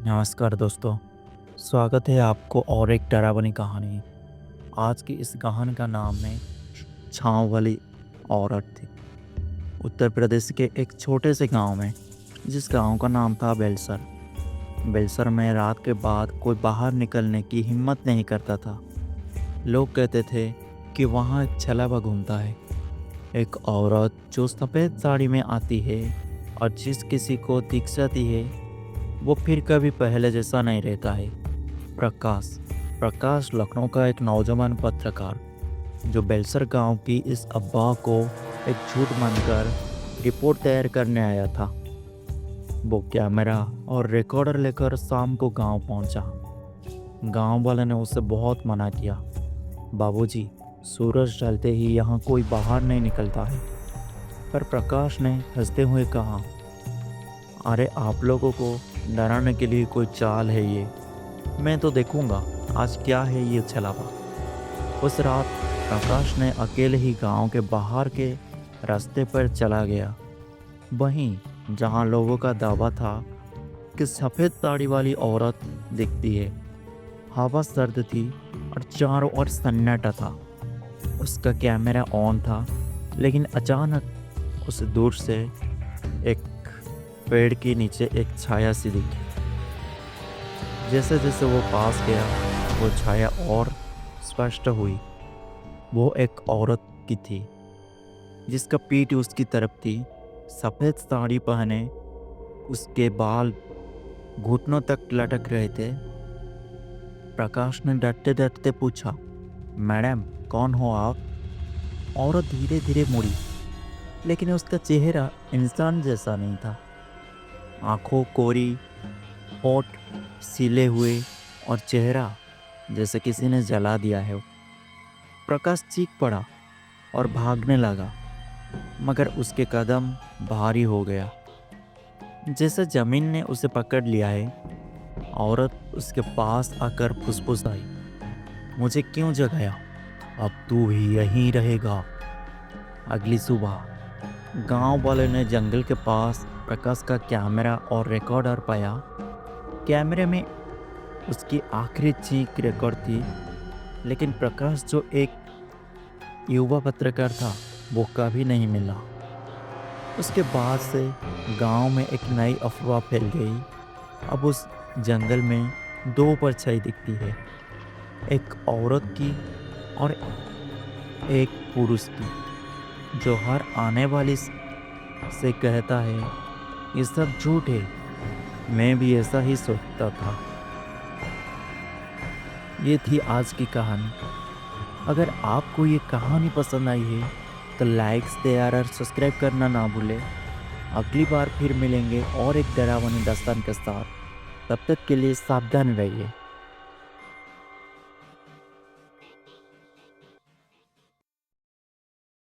नमस्कार दोस्तों, स्वागत है आपको और एक डरावनी कहानी। आज की इस कहानी का नाम है छाँव वाली औरत थी। उत्तर प्रदेश के एक छोटे से गांव में, जिस गांव का नाम था बेलसर। बेलसर में रात के बाद कोई बाहर निकलने की हिम्मत नहीं करता था। लोग कहते थे कि वहाँ एक छलावा घूमता है, एक औरत जो सफ़ेद साड़ी में आती है और जिस किसी को दिख जाती है वो फिर कभी पहले जैसा नहीं रहता है। प्रकाश प्रकाश लखनऊ का एक नौजवान पत्रकार जो बेलसर गांव की इस अफवाह को एक झूठ मानकर रिपोर्ट तैयार करने आया था। वो कैमरा और रिकॉर्डर लेकर शाम को गांव पहुंचा। गांव वाले ने उसे बहुत मना किया। बाबूजी, सूरज ढलते ही यहाँ कोई बाहर नहीं निकलता है। पर प्रकाश ने हंसते हुए कहा, अरे आप लोगों को डराने के लिए कोई चाल है ये। मैं तो देखूंगा आज क्या है ये छलावा। उस रात प्रकाश ने अकेले ही गांव के बाहर के रास्ते पर चला गया, वहीं जहां लोगों का दावा था कि सफ़ेद साड़ी वाली औरत दिखती है। हवा सर्द थी और चारों ओर सन्नाटा था। उसका कैमरा ऑन था, लेकिन अचानक उसे दूर से एक पेड़ के नीचे एक छाया सी दिखी। जैसे जैसे वो पास गया, वो छाया और स्पष्ट हुई। वो एक औरत की थी, जिसका पीठ उसकी तरफ थी, सफ़ेद साड़ी पहने, उसके बाल घुटनों तक लटक रहे थे। प्रकाश ने डरते डरते पूछा, मैडम कौन हो आप? औरत धीरे धीरे मुड़ी, लेकिन उसका चेहरा इंसान जैसा नहीं था। आंखों कोरी, होठ सिले हुए और चेहरा जैसे किसी ने जला दिया है। प्रकाश चीख पड़ा और भागने लगा, मगर उसके कदम भारी हो गया, जैसे जमीन ने उसे पकड़ लिया है। औरत उसके पास आकर फुसफुसाई, मुझे क्यों जगाया? अब तू भी यहीं रहेगा। अगली सुबह गांव वाले ने जंगल के पास प्रकाश का कैमरा और रिकॉर्डर पाया। कैमरे में उसकी आखिरी चीख रिकॉर्ड थी, लेकिन प्रकाश जो एक युवा पत्रकार था वो कभी नहीं मिला। उसके बाद से गांव में एक नई अफवाह फैल गई। अब उस जंगल में दो परछाई दिखती है, एक औरत की और एक पुरुष की, जो हर आने वाली से कहता है ये सब झूठ है। मैं भी ऐसा ही सोचता था। ये थी आज की कहानी। अगर आपको ये कहानी पसंद आई है तो लाइक शेयर और सब्सक्राइब करना ना भूलें। अगली बार फिर मिलेंगे और एक डरावनी दास्तान के साथ। तब तक के लिए सावधान रहिए।